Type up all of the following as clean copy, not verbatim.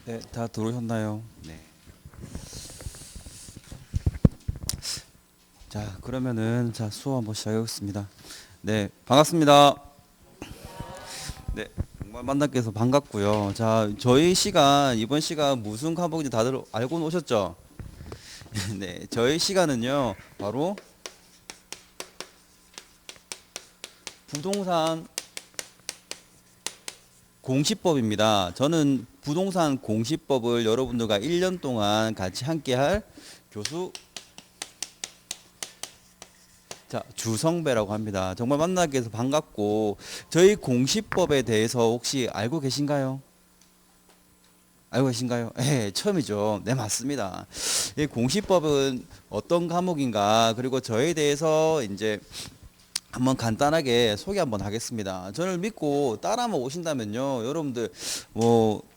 네, 다 들어오셨나요? 네. 자, 그러면은 수업 한번 시작하겠습니다. 네, 반갑습니다. 네, 정말 만나게 해서 반갑고요. 자, 저희 시간 이번 시간 무슨 과목인지 다들 알고 오셨죠? 네, 저희 시간은요, 바로 부동산 공시법입니다. 저는 부동산 공시법을 여러분들과 1년 동안 같이 함께 할 교수 주성배라고 합니다. 정말 만나게 해서 반갑고, 저희 공시법에 대해서 혹시 알고 계신가요? 알고 계신가요? 네, 처음이죠. 네, 맞습니다. 이 공시법은 어떤 과목인가, 그리고 저에 대해서 이제 한번 간단하게 소개 한번 하겠습니다. 저를 믿고 따라만 오신다면요, 여러분들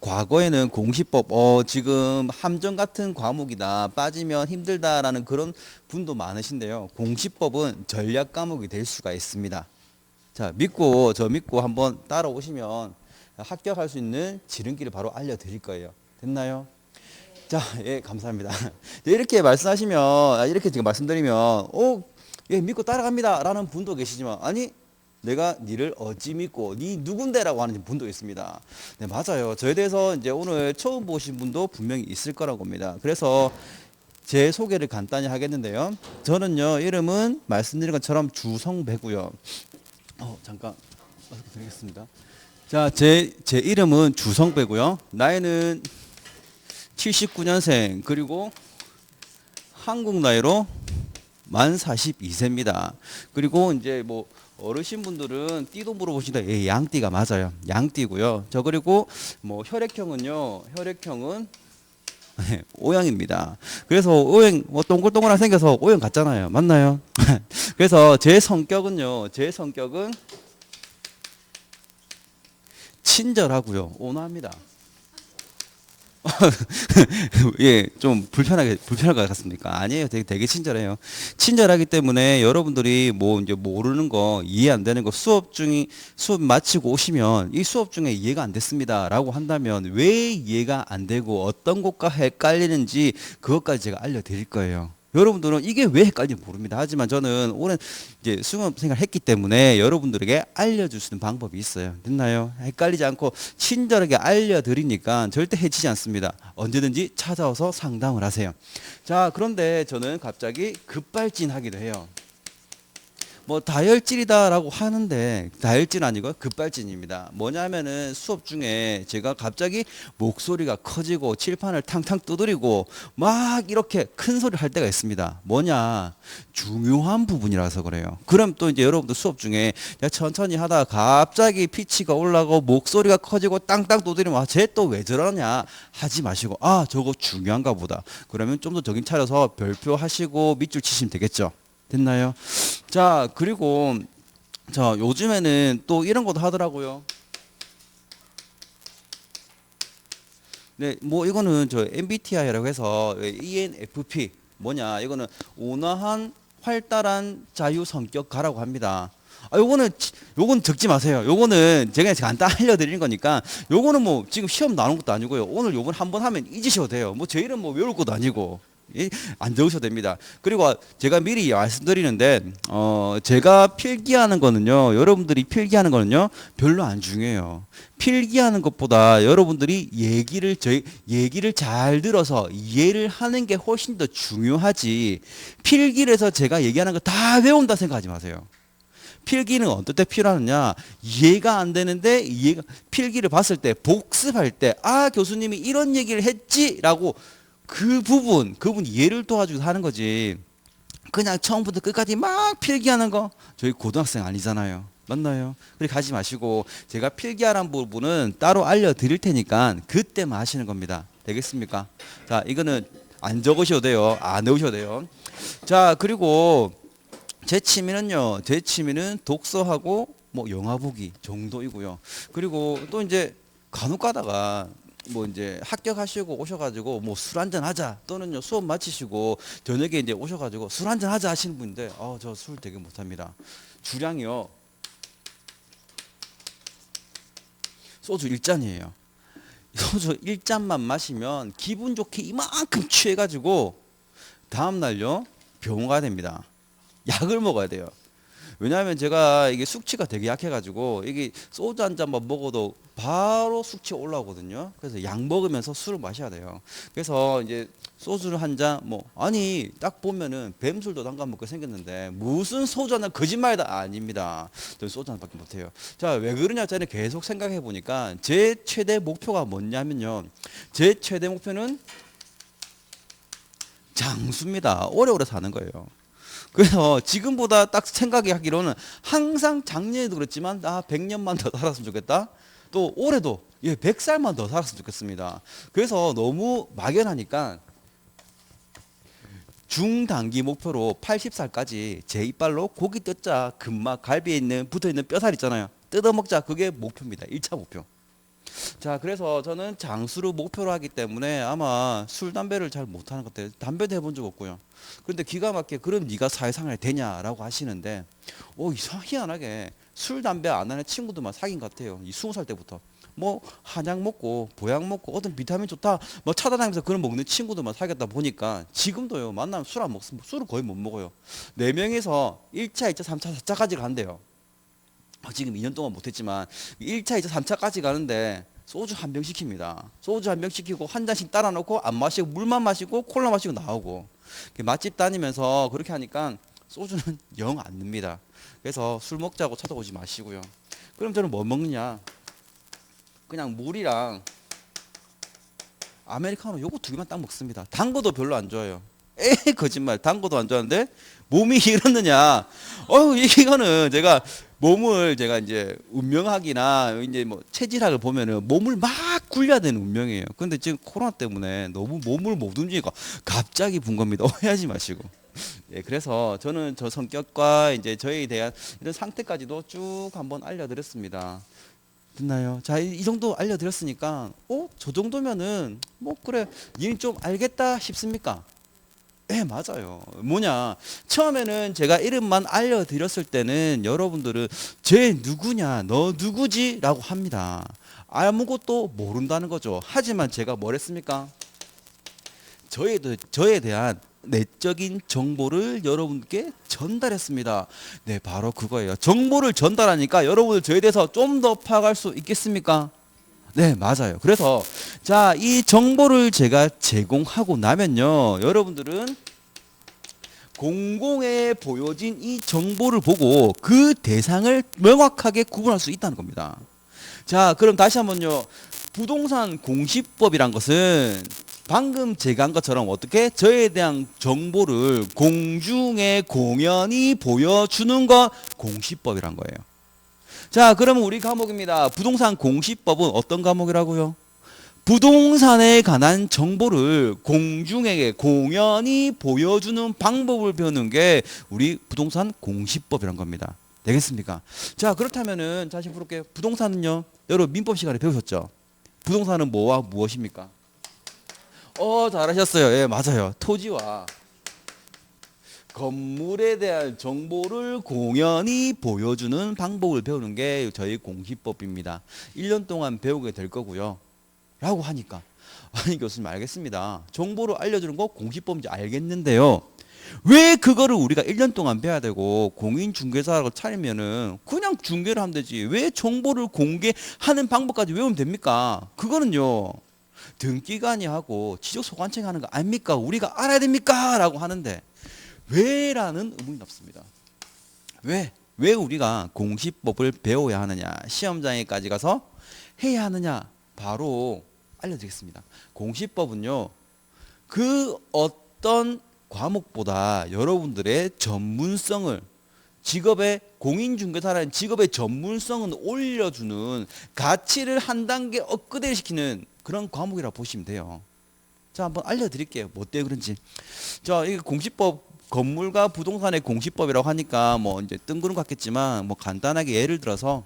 과거에는 공시법 지금 함정 같은 과목이다, 빠지면 힘들다라는 그런 분도 많으신데요. 공시법은 전략 과목이 될 수가 있습니다. 자, 저 믿고 한번 따라오시면 합격할 수 있는 지름길을 바로 알려드릴 거예요. 됐나요? 자, 예, 감사합니다. 이렇게 말씀하시면, 이렇게 지금 말씀드리면, 예, 믿고 따라갑니다 라는 분도 계시지만, 아니, 내가 니를 어찌 믿고 니 누군데라고 하는 분도 있습니다. 네, 맞아요. 저에 대해서 이제 오늘 처음 보신 분도 분명히 있을 거라고 봅니다. 그래서 제 소개를 간단히 하겠는데요. 저는요, 이름은 말씀드린 것처럼 주성배고요. 잠깐 드리겠습니다. 자, 제 이름은 주성배고요. 나이는 79년생, 그리고 한국 나이로 만 42세입니다. 그리고 이제 어르신분들은 띠도 물어보시다. 예, 양띠가 맞아요. 양띠고요. 그리고 혈액형은 O형입니다. 그래서 O형 동글동글하게 생겨서 O형 같잖아요. 맞나요? 그래서 제 성격은 친절하고요. 온화합니다. 예, 좀 불편할 것 같습니까? 아니에요. 되게 친절해요. 친절하기 때문에 여러분들이 이제 모르는 거, 이해 안 되는 거, 수업 마치고 오시면 이 수업 중에 이해가 안 됐습니다 라고 한다면 왜 이해가 안 되고 어떤 것과 헷갈리는지 그것까지 제가 알려드릴 거예요. 여러분들은 이게 왜 헷갈리는지 모릅니다. 하지만 저는 오랜 이제 수험 생활을 했기 때문에 여러분들에게 알려줄 수 있는 방법이 있어요. 됐나요? 헷갈리지 않고 친절하게 알려드리니까 절대 해치지 않습니다. 언제든지 찾아와서 상담을 하세요. 자, 그런데 저는 갑자기 급발진하기도 해요. 다혈질이다라고 하는데 다혈질 아니고 급발진입니다. 뭐냐면은 수업 중에 제가 갑자기 목소리가 커지고 칠판을 탕탕 두드리고 막 이렇게 큰 소리를 할 때가 있습니다. 뭐냐? 중요한 부분이라서 그래요. 그럼 또 이제 여러분들 수업 중에 천천히 하다가 갑자기 피치가 올라가고 목소리가 커지고 땅땅 두드리면 쟤 또 왜 저러냐 하지 마시고, 저거 중요한가 보다. 그러면 좀 더 정신 차려서 별표 하시고 밑줄 치시면 되겠죠. 됐나요? 자, 그리고 요즘에는 또 이런 것도 하더라고요. 네, 이거는 MBTI라고 해서 ENFP 뭐냐? 이거는 온화한 활달한 자유 성격가라고 합니다. 요건 적지 마세요. 요거는 제가 간단히 알려드리는 거니까, 요거는 지금 시험 나오는 것도 아니고요. 오늘 요번 한번 하면 잊으셔도 돼요. 제 이름 외울 것도 아니고. 안 적으셔도 됩니다. 그리고 제가 미리 말씀드리는데, 제가 필기하는 거는요, 여러분들이 필기하는 거는요, 별로 안 중요해요. 필기하는 것보다 여러분들이 얘기를 잘 들어서 이해를 하는 게 훨씬 더 중요하지, 필기를 해서 제가 얘기하는 거 다 외운다 생각하지 마세요. 필기는 어떨 때 필요하느냐? 이해가 안 되는데 필기를 봤을 때, 복습할 때, 교수님이 이런 얘기를 했지라고 그분 이해를 도와주고 하는 거지. 그냥 처음부터 끝까지 막 필기하는 거, 저희 고등학생 아니잖아요. 맞나요? 그렇게 하지 마시고, 제가 필기하라는 부분은 따로 알려드릴 테니까 그때만 하시는 겁니다. 되겠습니까? 자, 이거는 안 적으셔도 돼요. 안 외우셔도 돼요. 자, 그리고 제 취미는 독서하고 영화 보기 정도이고요. 그리고 또 이제 간혹 가다가 이제 합격하시고 오셔가지고 술 한잔 하자, 또는요 수업 마치시고 저녁에 이제 오셔가지고 술 한잔 하자 하시는 분인데, 저 술 되게 못합니다. 주량이요, 소주 1잔이에요. 소주 1잔만 마시면 기분 좋게 이만큼 취해가지고 다음날요 병원 가야 됩니다. 약을 먹어야 돼요. 왜냐하면 제가 이게 숙취가 되게 약해가지고 이게 소주 한 잔만 먹어도 바로 숙취 올라오거든요. 그래서 약 먹으면서 술을 마셔야 돼요. 그래서 이제 소주를 한 잔, 뭐 아니 딱 보면은 뱀술도 담가 먹게 생겼는데 무슨 소주 한 잔 거짓말이다 아닙니다. 저는 소주 한 잔밖에 못해요. 자, 왜 그러냐 저는 계속 생각해 보니까 제 최대 목표가 뭐냐면요. 제 최대 목표는 장수입니다. 오래오래 사는 거예요. 그래서 지금보다 딱 생각이 하기로는 항상 작년에도 그랬지만 100년만 더 살았으면 좋겠다. 또 올해도 100살만 더 살았으면 좋겠습니다. 그래서 너무 막연하니까 중단기 목표로 80살까지 제 이빨로 고기 뜯자. 근막 갈비에 있는 붙어있는 뼈살 있잖아요. 뜯어먹자. 그게 목표입니다. 1차 목표. 자, 그래서 저는 장수를 목표로 하기 때문에 아마 술, 담배를 잘 못하는 것 같아요. 담배도 해본 적 없고요. 그런데 기가 막히게 그럼 네가 사회생활 되냐라고 하시는데 희한하게 술, 담배 안 하는 친구들만 사귄 것 같아요. 이 20살 때부터. 뭐 한약 먹고 보약 먹고 어떤 비타민 좋다 뭐 찾아다니면서 그런 먹는 친구들만 사귀었다 보니까 지금도요 만나면 술 안 먹으면 술을 거의 못 먹어요. 4명이서 1차, 2차, 3차, 4차까지 가는데요. 지금 2년 동안 못했지만 1차, 2차, 3차까지 가는데 소주 한 병 시킵니다. 소주 한 병 시키고 한 잔씩 따라 놓고 안 마시고 물만 마시고 콜라 마시고 나오고 맛집 다니면서 그렇게 하니까 소주는 영 안 늡니다. 그래서 술 먹자고 찾아오지 마시고요. 그럼 저는 뭐 먹느냐? 그냥 물이랑 아메리카노 요거 2개만 딱 먹습니다. 단 거도 별로 안 좋아해요. 거짓말. 단 거도 안 좋아하는데 몸이 이렇느냐? 이거는 제가 몸을 제가 이제 운명학이나 이제 뭐 체질학을 보면은 몸을 막 굴려야 되는 운명이에요. 근데 지금 코로나 때문에 너무 몸을 못 움직이니까 갑자기 분 겁니다. 오해하지 마시고. 예, 그래서 저는 저 성격과 이제 저에 대한 이런 상태까지도 쭉 한번 알려드렸습니다. 됐나요? 자, 이 정도 알려드렸으니까, 저 정도면은, 뭐, 그래, 니는 좀 알겠다 싶습니까? 예, 맞아요. 뭐냐. 처음에는 제가 이름만 알려드렸을 때는 여러분들은 쟤 누구냐, 너 누구지? 라고 합니다. 아무것도 모른다는 거죠. 하지만 제가 뭘 했습니까? 저에 대한 내적인 정보를 여러분께 전달했습니다. 네, 바로 그거예요. 정보를 전달하니까 여러분들 저에 대해서 좀 더 파악할 수 있겠습니까? 네, 맞아요. 그래서 자, 이 정보를 제가 제공하고 나면요. 여러분들은 공공에 보여진 이 정보를 보고 그 대상을 명확하게 구분할 수 있다는 겁니다. 자, 그럼 다시 한번요. 부동산 공시법이란 것은 방금 제가 한 것처럼 어떻게 저에 대한 정보를 공중에 공연히 보여주는 것 공시법이란 거예요. 자, 그러면 우리 과목입니다. 부동산 공시법은 어떤 과목이라고요? 부동산에 관한 정보를 공중에게 공연히 보여주는 방법을 배우는 게 우리 부동산 공시법이란 겁니다. 되겠습니까? 자, 그렇다면은 다시 물어볼게요. 부동산은요? 여러분 민법 시간에 배우셨죠? 부동산은 뭐와 무엇입니까? 잘하셨어요. 예, 맞아요. 토지와 건물에 대한 정보를 공연히 보여주는 방법을 배우는 게 저희 공시법입니다. 1년 동안 배우게 될 거고요. 라고 하니까 아니 교수님 알겠습니다. 정보를 알려주는 거 공시법인지 알겠는데요. 왜 그거를 우리가 1년 동안 배워야 되고 공인중개사라고 차리면은 그냥 중개를 하면 되지. 왜 정보를 공개하는 방법까지 외우면 됩니까? 그거는요. 등기관이 하고 지적소관청이 하는 거 아닙니까? 우리가 알아야 됩니까? 라고 하는데 왜라는 의문이 높습니다. 왜 우리가 공시법을 배워야 하느냐? 시험장에까지 가서 해야 하느냐? 바로 알려드리겠습니다. 공시법은요. 그 어떤 과목보다 여러분들의 전문성을 직업의 공인중개사라는 직업의 전문성은 올려주는 가치를 한 단계 업그레이드 시키는 그런 과목이라고 보시면 돼요. 자, 한번 알려드릴게요. 뭐 때문에 그런지. 자, 이 공시법 건물과 부동산의 공시법이라고 하니까 뭐 이제 뜬구름 같겠지만 뭐 간단하게 예를 들어서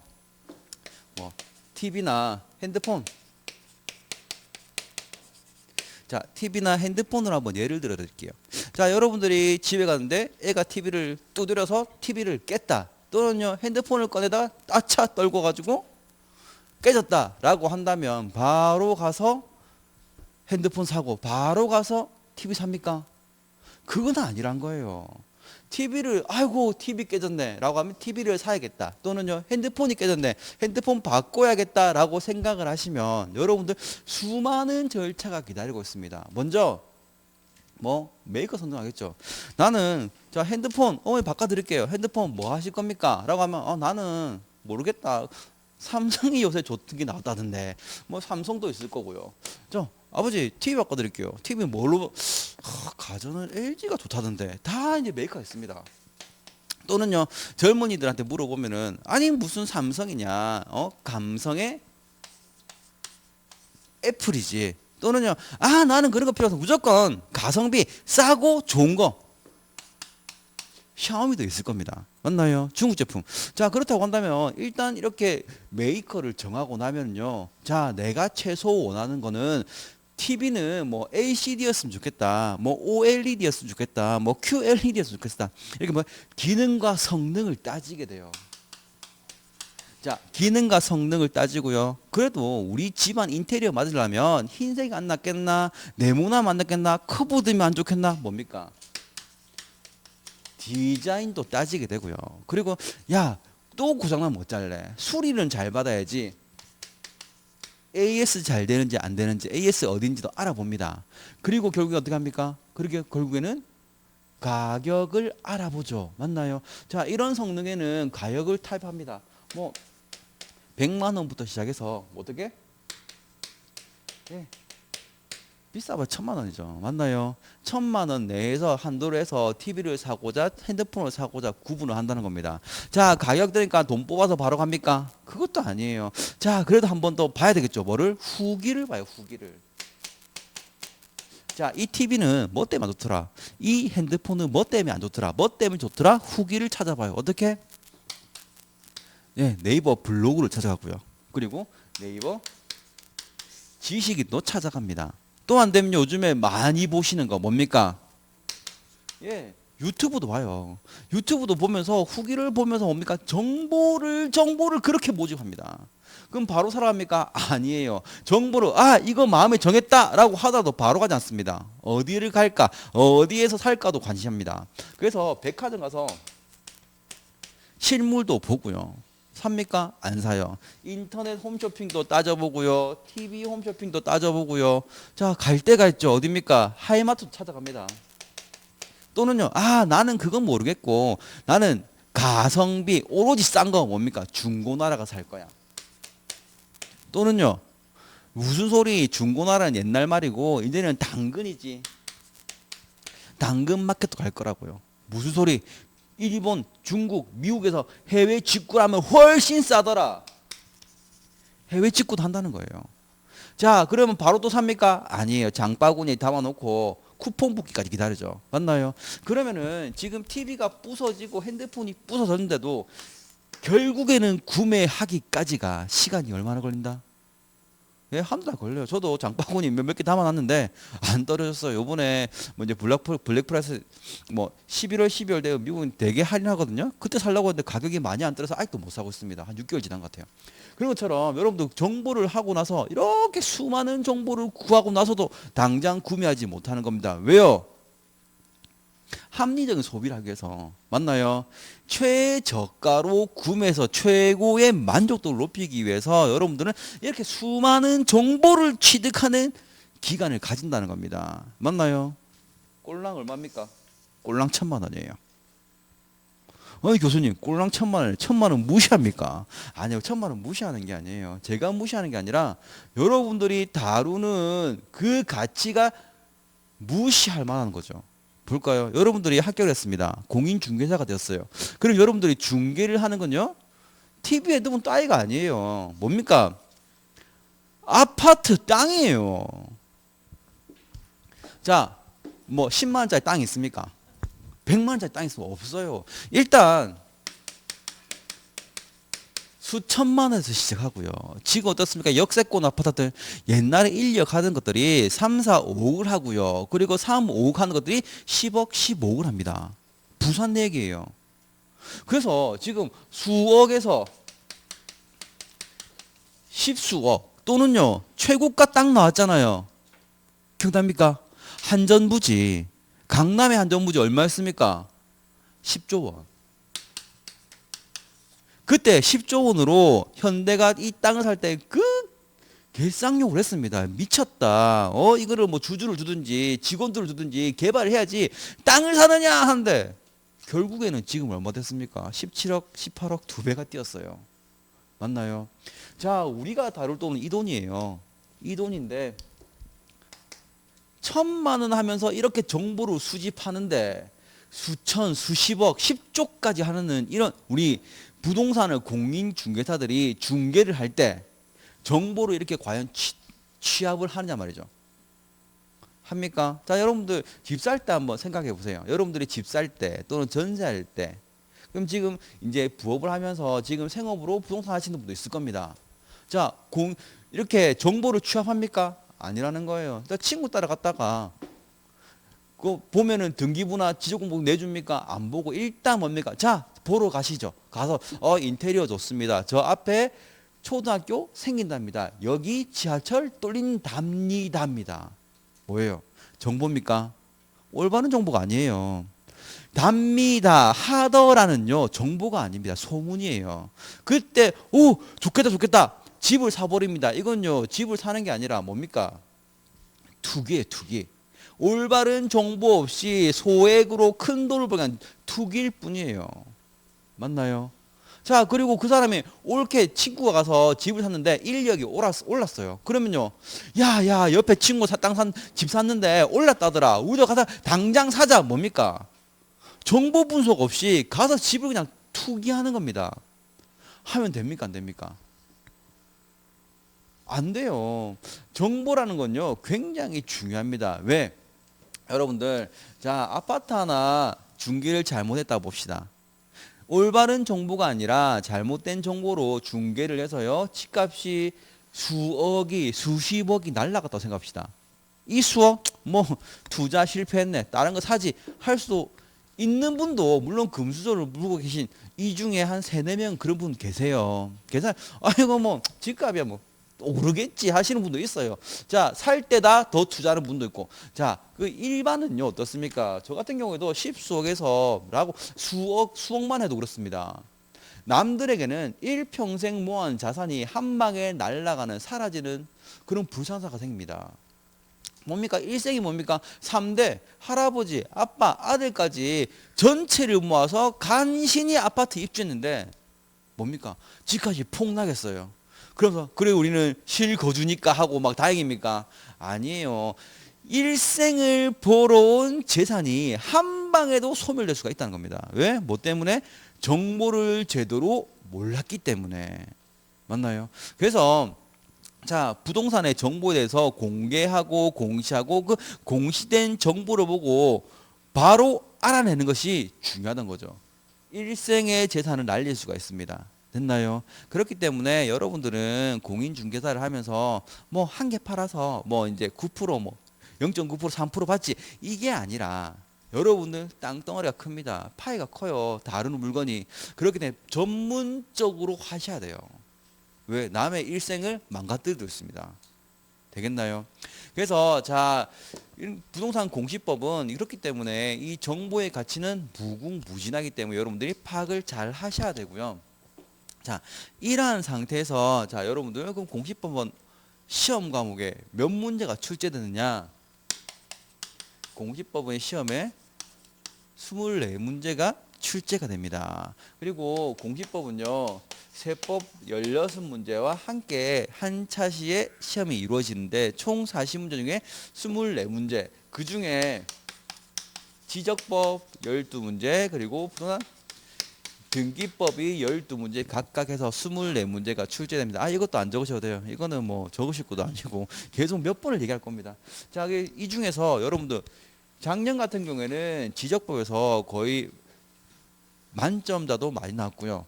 뭐 TV나 핸드폰. 자, TV나 핸드폰으로 한번 예를 들어 드릴게요. 자, 여러분들이 집에 갔는데 애가 TV를 두드려서 TV를 깼다. 또는요, 핸드폰을 꺼내다 아차 떨고 가지고 깨졌다라고 한다면 바로 가서 핸드폰 사고 바로 가서 TV 삽니까? 그건 아니란 거예요. TV를 아이고 TV 깨졌네 라고 하면 TV를 사야겠다, 또는요 핸드폰이 깨졌네 핸드폰 바꿔야겠다라고 생각을 하시면 여러분들 수많은 절차가 기다리고 있습니다. 먼저 뭐 메이커 선정하겠죠. 나는 자 핸드폰 어머니 바꿔드릴게요. 핸드폰 뭐 하실 겁니까? 라고 하면 나는 모르겠다. 삼성이 요새 좋은 게 나왔다던데 뭐 삼성도 있을 거고요. 저 아버지 TV 바꿔드릴게요. TV 뭘로? 가전은 LG가 좋다던데. 다 이제 메이커가 있습니다. 또는요 젊은이들한테 물어보면은 아니 무슨 삼성이냐, 감성의 애플이지. 또는요 나는 그런 거 필요 없어, 무조건 가성비 싸고 좋은 거 샤오미도 있을 겁니다. 맞나요? 중국 제품. 자 그렇다고 한다면 일단 이렇게 메이커를 정하고 나면요, 자 내가 최소 원하는 거는 TV는 뭐 LCD였으면 좋겠다, 뭐 OLED였으면 좋겠다, 뭐 QLED였으면 좋겠다, 이렇게 뭐 기능과 성능을 따지게 돼요. 자 기능과 성능을 따지고요. 그래도 우리 집안 인테리어 맞으려면 흰색이 안 낫겠나, 네모나면 안 낫겠나, 커브드면 안 좋겠나, 뭡니까? 디자인도 따지게 되고요. 그리고 야 또 고장나면 어쩔래? 수리는 잘 받아야지. AS 잘 되는지 안 되는지, AS 어딘지도 알아봅니다. 그리고 결국에 어떻게 합니까? 그렇게 결국에는 가격을 알아보죠. 맞나요? 자 이런 성능에는 가격을 타입합니다. 뭐 100만 원부터 시작해서 어떻게? 예. 비싸봐 1000만 원이죠. 맞나요? 1000만 원 내에서 한도로 해서 TV를 사고자 핸드폰을 사고자 구분을 한다는 겁니다. 자 가격 되니까 돈 뽑아서 바로 갑니까? 그것도 아니에요. 자 그래도 한 번 더 봐야 되겠죠. 뭐를? 후기를 봐요. 후기를. 자 이 TV는 뭐 때문에 안 좋더라, 이 핸드폰은 뭐 때문에 안 좋더라, 뭐 때문에 좋더라, 후기를 찾아봐요. 어떻게? 네, 네이버 블로그를 찾아가고요. 그리고 네이버 지식인도 찾아갑니다. 또 안 되면 요즘에 많이 보시는 거 뭡니까? 예, 유튜브도 봐요. 유튜브도 보면서 후기를 보면서 뭡니까? 정보를 그렇게 모집합니다. 그럼 바로 살아갑니까? 아니에요. 정보를 이거 마음에 정했다라고 하더라도 바로 가지 않습니다. 어디를 갈까? 어디에서 살까도 관심합니다. 그래서 백화점 가서 실물도 보고요. 삽니까? 안 사요. 인터넷 홈쇼핑도 따져보고요. TV 홈쇼핑도 따져보고요. 자, 갈 데가 있죠. 어딥니까? 하이마트 찾아갑니다. 또는요, 나는 그건 모르겠고, 나는 가성비, 오로지 싼 거 뭡니까? 중고나라가 살 거야. 또는요, 무슨 소리, 중고나라는 옛날 말이고, 이제는 당근이지. 당근 마켓도 갈 거라고요. 무슨 소리? 일본, 중국, 미국에서 해외 직구하면 훨씬 싸더라. 해외 직구도 한다는 거예요. 자, 그러면 바로 또 삽니까? 아니에요. 장바구니에 담아놓고 쿠폰 붙기까지 기다리죠. 맞나요? 그러면은 지금 TV가 부서지고 핸드폰이 부서졌는데도 결국에는 구매하기까지가 시간이 얼마나 걸린다? 예, 한두 달 걸려요. 저도 장바구니 몇 개 담아놨는데 안 떨어졌어요. 요번에 뭐 이제 블랙 프라이스 뭐 11월, 12월 되면 미국은 되게 할인하거든요. 그때 살려고 했는데 가격이 많이 안 떨어서 아직도 못 사고 있습니다. 한 6개월 지난 것 같아요. 그런 것처럼 여러분도 정보를 하고 나서 이렇게 수많은 정보를 구하고 나서도 당장 구매하지 못하는 겁니다. 왜요? 합리적인 소비를 하기 위해서. 맞나요? 최저가로 구매해서 최고의 만족도를 높이기 위해서 여러분들은 이렇게 수많은 정보를 취득하는 기간을 가진다는 겁니다. 맞나요? 꼴랑 얼마입니까? 꼴랑 1000만 원이에요. 어이 교수님, 꼴랑 1000만 원, 1000만 원 무시합니까? 아니요, 1000만 원 무시하는 게 아니에요. 제가 무시하는 게 아니라 여러분들이 다루는 그 가치가 무시할 만한 거죠. 볼까요? 여러분들이 합격했습니다. 공인중개사가 되었어요. 그럼 여러분들이 중개를 하는 건요, TV에 두면 따위가 아니에요. 뭡니까? 아파트 땅이에요. 자, 뭐 10만 원짜리 땅이 있습니까? 100만 원짜리 땅이 있으면 없어요. 일단 수천만 원에서 시작하고요. 지금 어떻습니까? 역세권 아파트들 옛날에 1억 하던 것들이 3, 4, 5억을 하고요. 그리고 3, 5억 하는 것들이 10억, 15억을 합니다. 부산 얘기예요. 그래서 지금 수억에서 10수억 또는요 최고가 딱 나왔잖아요. 기억납니까? 한전부지, 강남의 한전부지 얼마였습니까? 10조 원. 그때 10조 원으로 현대가 이 땅을 살 때 그 개쌍욕을 했습니다. 미쳤다. 이거를 뭐 주주를 주든지 직원들을 주든지 개발을 해야지 땅을 사느냐 하는데 결국에는 지금 얼마 됐습니까? 17억, 18억 두 배가 뛰었어요. 맞나요? 자, 우리가 다룰 돈은 이 돈이에요. 이 돈인데 1,000만 원 하면서 이렇게 정보를 수집하는데 수천, 수십억, 10조까지 하는 이런 우리 부동산을 공인중개사들이 중개를 할 때 정보를 이렇게 과연 취합을 하느냐 말이죠. 합니까? 자, 여러분들 집 살 때 한번 생각해 보세요. 여러분들이 집 살 때 또는 전세할 때 그럼 지금 이제 부업을 하면서 지금 생업으로 부동산 하시는 분도 있을 겁니다. 자, 이렇게 정보를 취합합니까? 아니라는 거예요. 친구 따라갔다가 그 보면은 등기부나 지적공법 내줍니까? 안 보고 일단 뭡니까? 자, 보러 가시죠. 가서 인테리어 좋습니다. 저 앞에 초등학교 생긴답니다. 여기 지하철 뚫린답니다. 뭐예요? 정보입니까? 올바른 정보가 아니에요. 답니다. 하더라는요 정보가 아닙니다. 소문이에요. 그때 오 좋겠다 집을 사버립니다. 이건요 집을 사는 게 아니라 뭡니까? 투기예요. 투기. 올바른 정보 없이 소액으로 큰 돈을 벌면 투기일 뿐이에요. 맞나요? 자, 그리고 그 사람이 옳게 친구가 가서 집을 샀는데 인력이 올랐어요. 그러면요, 야, 옆에 친구 집 샀는데 올랐다더라. 우리도 가서 당장 사자. 뭡니까? 정보 분석 없이 가서 집을 그냥 투기하는 겁니다. 하면 됩니까? 안 됩니까? 안 돼요. 정보라는 건요, 굉장히 중요합니다. 왜? 여러분들, 자, 아파트 하나 중개를 잘못했다 봅시다. 올바른 정보가 아니라 잘못된 정보로 중개를 해서요 집값이 수억이 수십억이 날라갔다고 생각합시다. 이 수억 뭐 투자 실패했네 다른 거 사지 할 수도 있는 분도 물론 금수저를 물고 계신 이 중에 한 3-4명 그런 분 계세요. 계산 이거 뭐 집값이야 뭐 오르겠지 하시는 분도 있어요. 자, 살 때다 더 투자하는 분도 있고. 자, 그 일반은요 어떻습니까? 저 같은 경우에도 10수억에서라고 수억만 해도 그렇습니다. 남들에게는 일평생 모은 자산이 한 방에 날아가는 사라지는 그런 불상사가 생깁니다. 뭡니까? 일생이 뭡니까? 3대 할아버지, 아빠, 아들까지 전체를 모아서 간신히 아파트 입주했는데 뭡니까? 집값이 폭락했어요. 그래서 그래 우리는 실거주니까 하고 막 다행입니까? 아니에요. 일생을 벌어온 재산이 한 방에도 소멸될 수가 있다는 겁니다. 왜? 뭐 때문에? 정보를 제대로 몰랐기 때문에. 맞나요? 그래서 자, 부동산의 정보에 대해서 공개하고 공시하고 그 공시된 정보를 보고 바로 알아내는 것이 중요하다는 거죠. 일생의 재산을 날릴 수가 있습니다. 됐나요? 그렇기 때문에 여러분들은 공인중개사를 하면서 뭐 한 개 팔아서 뭐 이제 9%뭐 0.9% 3% 받지 이게 아니라 여러분들 땅덩어리가 큽니다. 파이가 커요. 다루는 물건이. 그렇기 때문에 전문적으로 하셔야 돼요. 왜? 남의 일생을 망가뜨릴 수 있습니다. 되겠나요? 그래서 자 부동산 공시법은 이렇기 때문에 이 정보의 가치는 무궁무진하기 때문에 여러분들이 파악을 잘 하셔야 되고요. 자, 이러한 상태에서 자 여러분들 그럼 공시법은 시험 과목에 몇 문제가 출제되느냐? 공시법은 시험에 24문제가 출제가 됩니다. 그리고 공시법은요. 세법 16문제와 함께 한 차시에 시험이 이루어지는데 총 40문제 중에 24문제 그 중에 지적법 12문제 그리고 부동산 등기법이 12문제 각각 해서 24문제가 출제됩니다. 이것도 안 적으셔도 돼요. 이거는 뭐 적으실 것도 아니고 계속 몇 번을 얘기할 겁니다. 자, 이 중에서 여러분들 작년 같은 경우에는 지적법에서 거의 만점자도 많이 나왔고요.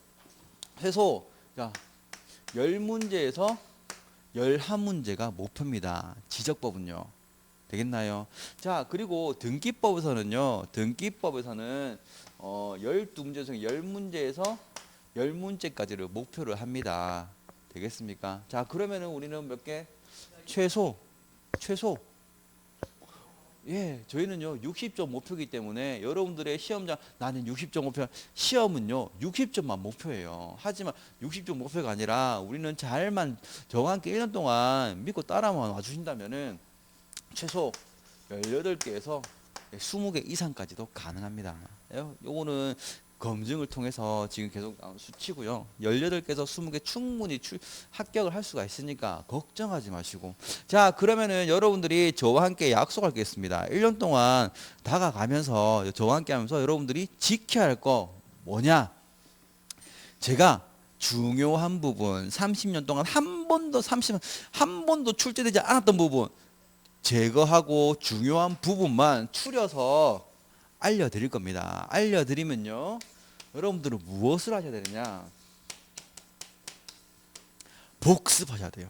최소 10문제에서 11문제가 목표입니다. 지적법은요. 되겠나요? 자, 그리고 등기법에서는요. 등기법에서는 12문제 중에 10문제에서 10문제까지를 목표를 합니다. 되겠습니까? 자, 그러면은 우리는 몇 개? 최소. 예, 저희는요 60점 목표이기 때문에 여러분들의 시험장 나는 60점 목표 시험은요 60점만 목표예요. 하지만 60점 목표가 아니라 우리는 잘만 저와 함께 1년 동안 믿고 따라만 와주신다면은 최소 18개에서 20개 이상까지도 가능합니다. 요거는 검증을 통해서 지금 계속 나온 수치고요. 18개에서 20개 충분히 합격을 할 수가 있으니까 걱정하지 마시고. 자, 그러면은 여러분들이 저와 함께 약속하겠습니다. 1년 동안 다가가면서 저와 함께 하면서 여러분들이 지켜야 할 거 뭐냐? 제가 중요한 부분 30년 동안 한 번도 출제되지 않았던 부분 제거하고 중요한 부분만 추려서 알려드릴 겁니다. 알려드리면요 여러분들은 무엇을 하셔야 되느냐? 복습하셔야 돼요.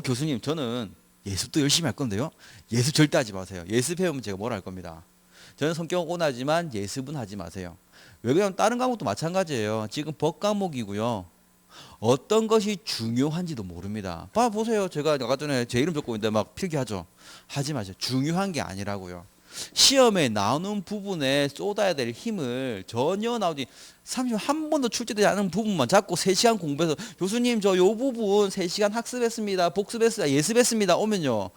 교수님 저는 예습도 열심히 할 건데요 예습 절대 하지 마세요. 예습 해오면 제가 뭐라 할 겁니다. 저는 성격은 온화하지만 예습은 하지 마세요. 왜 그러냐면 다른 과목도 마찬가지예요. 지금 법 과목이고요 어떤 것이 중요한지도 모릅니다. 보세요. 제가 아까 전에 제 이름 적고 있는데 막 필기하죠. 하지 마세요. 중요한 게 아니라고요. 시험에 나오는 부분에 쏟아야 될 힘을 전혀 나오지 31 번도 출제되지 않은 부분만 자꾸 3시간 공부해서 교수님 저 요 부분 3시간 학습했습니다. 복습했습니다. 예습했습니다. 오면요.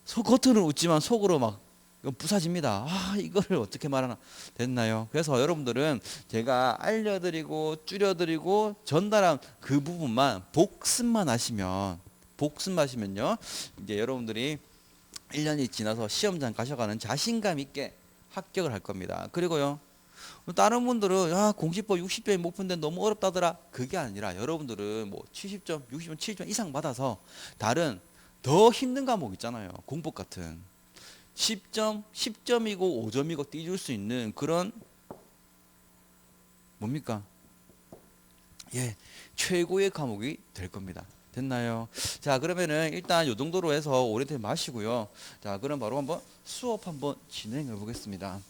겉으로는 웃지만 속으로 막 부사집니다. 이거를 어떻게 말하나 됐나요? 그래서 여러분들은 제가 알려드리고 줄여드리고 전달한 그 부분만 복습만 하시면요 이제 여러분들이 1년이 지나서 시험장 가셔가는 자신감 있게 합격을 할 겁니다. 그리고요 다른 분들은 공시법 60점이 목표인데 너무 어렵다더라. 그게 아니라 여러분들은 뭐 70점, 60점, 70점 이상 받아서 다른 더 힘든 과목 있잖아요. 공법 같은 10점, 10점이고 5점이고 띄줄 수 있는 그런 뭡니까? 예, 최고의 과목이 될 겁니다. 됐나요? 자, 그러면은 일단 요 정도로 해서 오리엔테이션 마시고요. 자, 그럼 바로 한번 수업 한번 진행해 보겠습니다.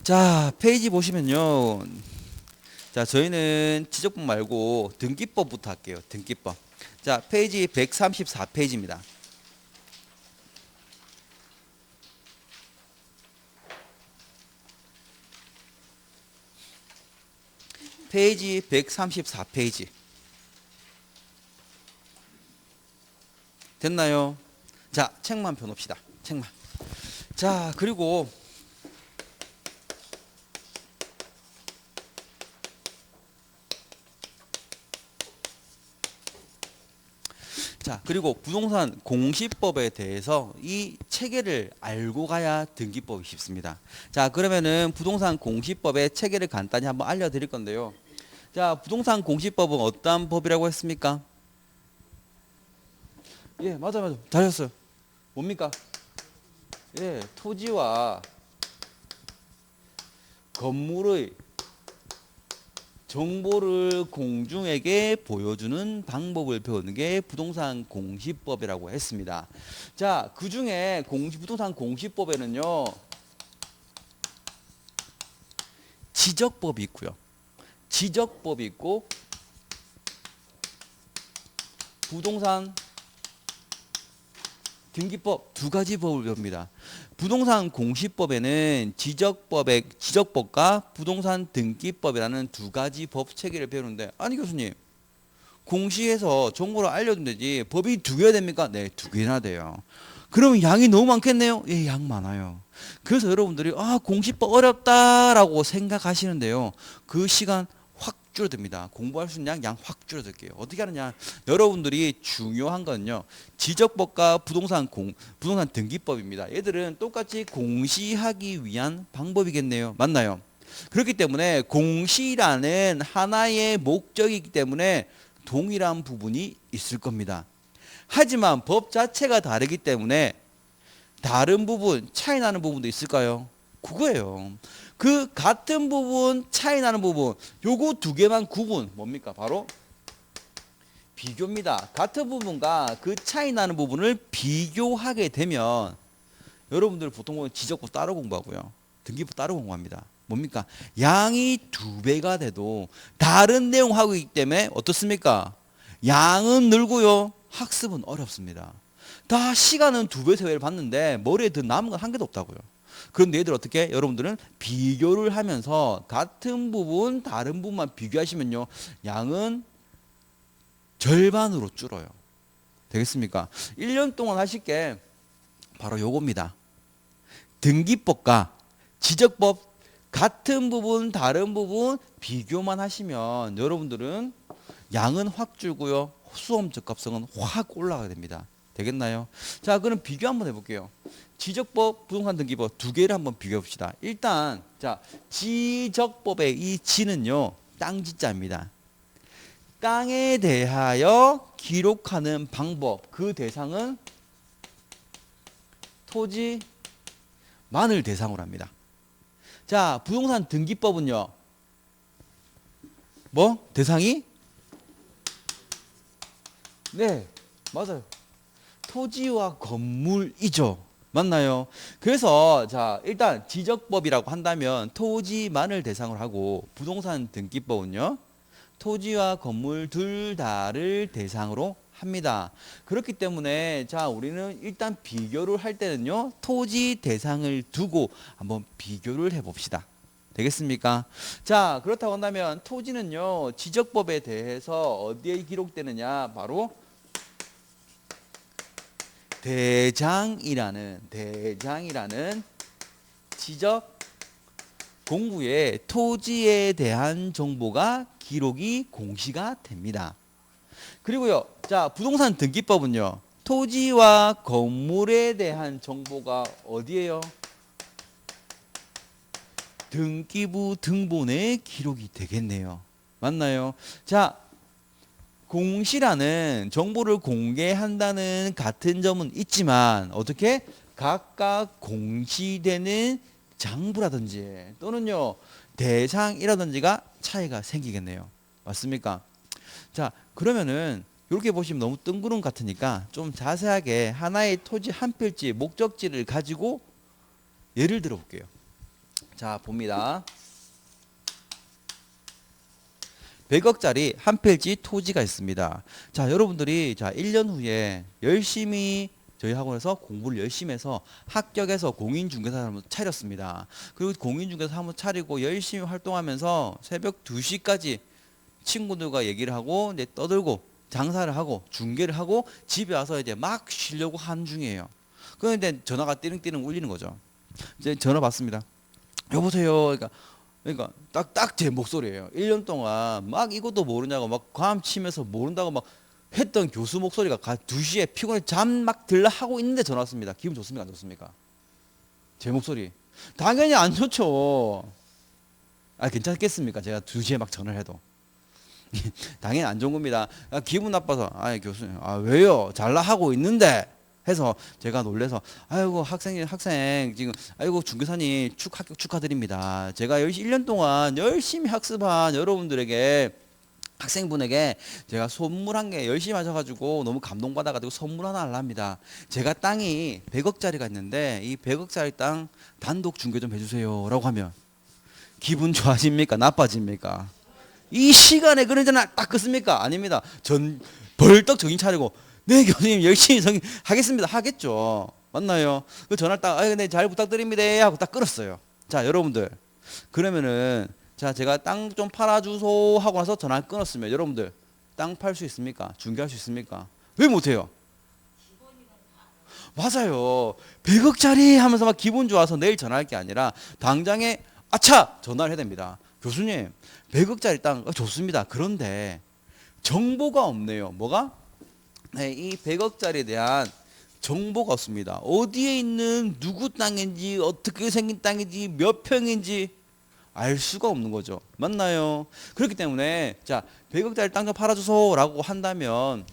자, 페이지 보시면요. 자, 저희는 지적법 말고 등기법부터 할게요. 등기법. 자, 페이지 134페이지입니다. 페이지 134페이지. 됐나요? 자, 책만 펴놓읍시다. 책만. 자, 그리고 부동산 공시법에 대해서 이 체계를 알고 가야 등기법이 쉽습니다. 자, 그러면은 부동산 공시법의 체계를 간단히 한번 알려드릴 건데요. 자, 부동산 공시법은 어떠한 법이라고 했습니까? 예, 맞아. 잘하셨어요. 뭡니까? 예, 토지와 건물의 정보를 공중에게 보여주는 방법을 배우는 게 부동산 공시법이라고 했습니다. 자, 그 중에 부동산 공시법에는요, 지적법이 있고요. 지적법이 있고, 부동산 등기법 두 가지 법을 배웁니다. 부동산 공시법에는 지적법과 부동산 등기법이라는 두 가지 법 체계를 배우는데, 아니 교수님, 공시에서 정보를 알려주면 되지 법이 두 개가 됩니까? 네, 두 개나 돼요. 그러면 양이 너무 많겠네요? 예, 양 많아요. 그래서 여러분들이 공시법 어렵다라고 생각하시는데요. 그 시간 확 줄어듭니다. 공부할 수 있는 양 확 줄어들게요. 어떻게 하느냐? 여러분들이 중요한 건요. 지적법과 부동산 등기법입니다. 얘들은 똑같이 공시하기 위한 방법이겠네요. 맞나요? 그렇기 때문에 공시라는 하나의 목적이기 때문에 동일한 부분이 있을 겁니다. 하지만 법 자체가 다르기 때문에 다른 부분, 차이 나는 부분도 있을까요? 그거예요. 그 같은 부분, 차이 나는 부분, 요거 두 개만 구분, 뭡니까? 바로 비교입니다. 같은 부분과 그 차이 나는 부분을 비교하게 되면 여러분들 보통 지적법 따로 공부하고요. 등기법 따로 공부합니다. 뭡니까? 양이 2배가 돼도 다른 내용 하고 있기 때문에 어떻습니까? 양은 늘고요. 학습은 어렵습니다. 다 시간은 2배, 3배를 봤는데 머리에 더 남은 건 한 개도 없다고요. 그런데 얘들 어떻게? 여러분들은 비교를 하면서 같은 부분, 다른 부분만 비교하시면요. 양은 절반으로 줄어요. 되겠습니까? 1년 동안 하실 게 바로 요겁니다. 등기법과 지적법 같은 부분, 다른 부분 비교만 하시면 여러분들은 양은 확 줄고요. 수험 적합성은 확 올라가게 됩니다. 되겠나요? 자, 그럼 비교 한번 해볼게요. 지적법, 부동산 등기법 두 개를 한번 비교해 봅시다. 일단 자, 지적법의 이 지는요. 땅지자입니다. 땅에 대하여 기록하는 방법, 그 대상은 토지만을 대상으로 합니다. 자, 부동산 등기법은요. 뭐? 대상이? 네, 맞아요. 토지와 건물이죠. 맞나요? 그래서 자, 일단 지적법이라고 한다면 토지만을 대상으로 하고 부동산 등기법은요. 토지와 건물 둘 다를 대상으로 합니다. 그렇기 때문에 자, 우리는 일단 비교를 할 때는요. 토지 대상을 두고 한번 비교를 해 봅시다. 되겠습니까? 자, 그렇다고 한다면 토지는요. 지적법에 대해서 어디에 기록되느냐? 바로 대장이라는 지적 공부에 토지에 대한 정보가 기록이 공시가 됩니다. 그리고요, 자, 부동산 등기법은요, 토지와 건물에 대한 정보가 어디에요? 등기부 등본에 기록이 되겠네요. 맞나요? 자, 공시라는 정보를 공개한다는 같은 점은 있지만 어떻게 각각 공시되는 장부라든지 또는요 대상이라든지가 차이가 생기겠네요. 맞습니까? 자, 그러면은 이렇게 보시면 너무 뜬구름 같으니까 좀 자세하게 하나의 토지 한 필지 목적지를 가지고 예를 들어 볼게요. 자, 봅니다. 100억짜리 한 필지 토지가 있습니다. 자, 여러분들이 자 1년 후에 열심히 저희 학원에서 공부를 열심히 해서 합격해서 공인중개사를 한번 차렸습니다. 그리고 공인중개사 한번 차리고 열심히 활동하면서 새벽 2시까지 친구들과 얘기를 하고 이제 떠들고 장사를 하고 중개를 하고 집에 와서 이제 막 쉬려고 하는 중이에요. 그런데 전화가 띠릉띠릉 울리는 거죠. 이제 전화 받습니다. 여보세요. 그러니까 딱 제 목소리예요. 1년 동안 막 이것도 모르냐고 막 감 치면서 모른다고 막 했던 교수 목소리가 2시에 피곤해 잠 막 들라 하고 있는데 전화 왔습니다. 기분 좋습니까? 안 좋습니까? 제 목소리. 당연히 안 좋죠. 아, 괜찮겠습니까? 제가 2시에 막 전화를 해도. 당연히 안 좋은 겁니다. 아, 기분 나빠서 아, 교수님. 아, 왜요? 잘라 하고 있는데. 해서 제가 놀래서 아이고 학생 지금 아이고 중개사님 합격 축하드립니다. 제가 1년 동안 열심히 학습한 여러분들에게 학생분에게 제가 선물 한 개 열심히 하셔가지고 너무 감동받아가지고 선물 하나 하려합니다. 제가 땅이 100억짜리가 있는데 이 100억짜리 땅 단독 중개 좀 해주세요 라고 하면 기분 좋아집니까? 나빠집니까? 이 시간에 그러잖아 딱 끊습니까? 아닙니다. 전 벌떡 정신 차리고 네 교수님 열심히 하겠습니다 하겠죠. 맞나요? 그 전화를 딱 네, 잘 부탁드립니다 하고 딱 끊었어요. 자, 여러분들 그러면은 자, 제가 땅 좀 팔아주소 하고 나서 전화를 끊었으면 여러분들 땅 팔 수 있습니까? 중개할 수 있습니까? 왜 못해요? 맞아요. 100억짜리 하면서 막 기분 좋아서 내일 전화할 게 아니라 당장에 아차 전화를 해야 됩니다. 교수님 100억짜리 땅 좋습니다. 그런데 정보가 없네요. 뭐가? 네, 이 100억짜리에 대한 정보가 없습니다. 어디에 있는 누구 땅인지 어떻게 생긴 땅인지 몇 평인지 알 수가 없는 거죠. 맞나요? 그렇기 때문에 자 100억짜리 땅 좀 팔아주소라고 한다면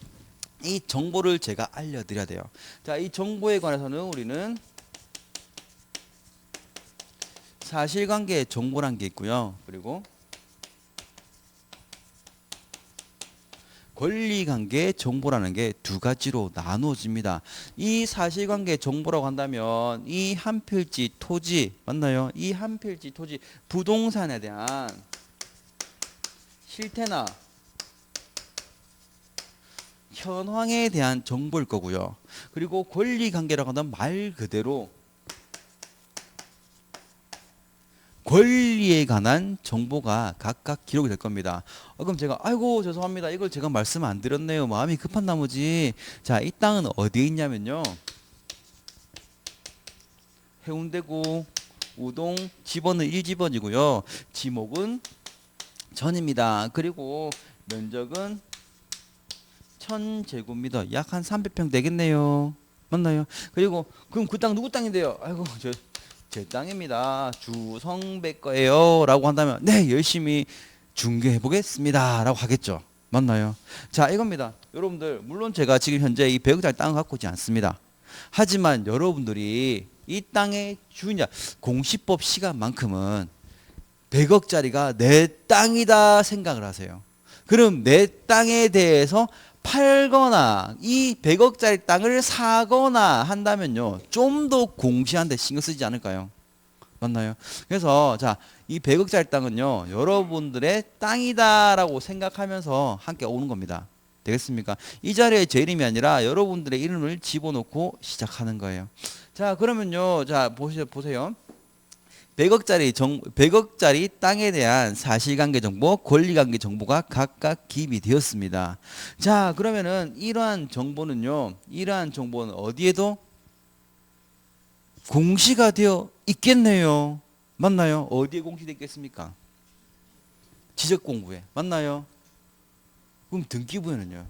이 정보를 제가 알려드려야 돼요. 자, 이 정보에 관해서는 우리는 사실관계 정보란 게 있고요. 그리고 권리관계 정보라는 게 두 가지로 나누어집니다. 이 사실관계 정보라고 한다면 이 한 필지 토지 맞나요? 이 한 필지 토지 부동산에 대한 실태나 현황에 대한 정보일 거고요. 그리고 권리관계라고 한다면 말 그대로 권리에 관한 정보가 각각 기록이 될 겁니다. 그럼 제가 아이고 죄송합니다. 이걸 제가 말씀 안 드렸네요. 마음이 급한 나머지 자, 이 땅은 어디에 있냐면요. 해운대구 우동 지번은 1지번이고요. 지목은 전입니다. 그리고 면적은 1000제곱미터 약 한 300평 되겠네요. 맞나요? 그리고 그럼 그 땅 누구 땅인데요? 아이고 제 땅입니다. 주성배 거예요. 라고 한다면 네 열심히 중개해 보겠습니다. 라고 하겠죠. 맞나요? 자 이겁니다. 여러분들 물론 제가 지금 현재 이 100억짜리 땅을 갖고 있지 않습니다. 하지만 여러분들이 이 땅의 주인자 공시법 시간만큼은 100억짜리가 내 땅이다 생각을 하세요. 그럼 내 땅에 대해서 팔거나 이 100억짜리 땅을 사거나 한다면요. 좀 더 공시하는 데 신경 쓰지 않을까요? 맞나요? 그래서 자, 이 100억짜리 땅은요. 여러분들의 땅이다라고 생각하면서 함께 오는 겁니다. 되겠습니까? 이 자리에 제 이름이 아니라 여러분들의 이름을 집어넣고 시작하는 거예요. 자, 그러면요. 자, 보세요. 100억짜리 땅에 대한 사실관계 정보, 권리관계 정보가 각각 기입이 되었습니다. 자, 그러면은 이러한 정보는 어디에도 공시가 되어 있겠네요. 맞나요? 어디에 공시되어 있겠습니까? 지적공부에. 맞나요? 그럼 등기부에는요?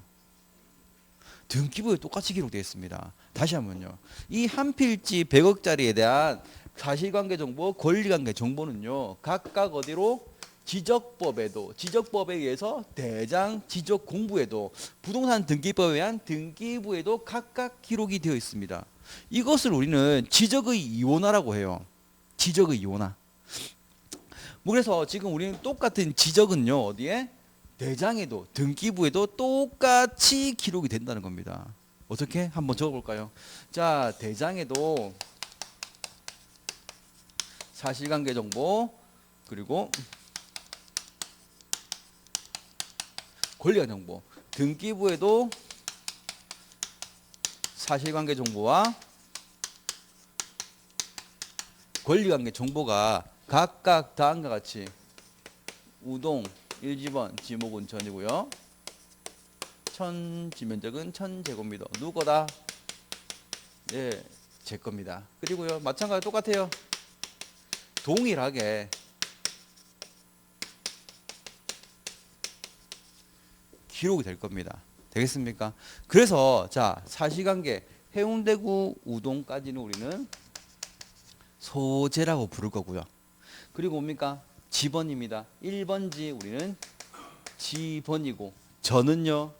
등기부에 똑같이 기록되어 있습니다. 다시 한번요. 이 한 필지 100억짜리에 대한 사실관계 정보, 권리관계 정보는요. 각각 어디로? 지적법에 의해서 대장 지적공부에도 부동산 등기법에 의한 등기부에도 각각 기록이 되어 있습니다. 이것을 우리는 지적의 이원화라고 해요. 지적의 이원화. 그래서 지금 우리는 똑같은 지적은요. 어디에? 대장에도 등기부에도 똑같이 기록이 된다는 겁니다. 어떻게? 한번 적어볼까요? 자, 대장에도 사실관계 정보 그리고 권리관계 정보 등기부에도 사실관계 정보와 권리관계 정보가 각각 다음과 같이 우동 1지번 지목은 전이고요. 지면적은 1000제곱미터 누구 거다? 예, 제 겁니다. 그리고요 마찬가지로 똑같아요. 동일하게 기록이 될 겁니다. 되겠습니까? 그래서 자 사실관계 해운대구 우동까지는 우리는 소재라고 부를 거고요. 그리고 뭡니까? 지번입니다. 1번지 우리는 지번이고 저는요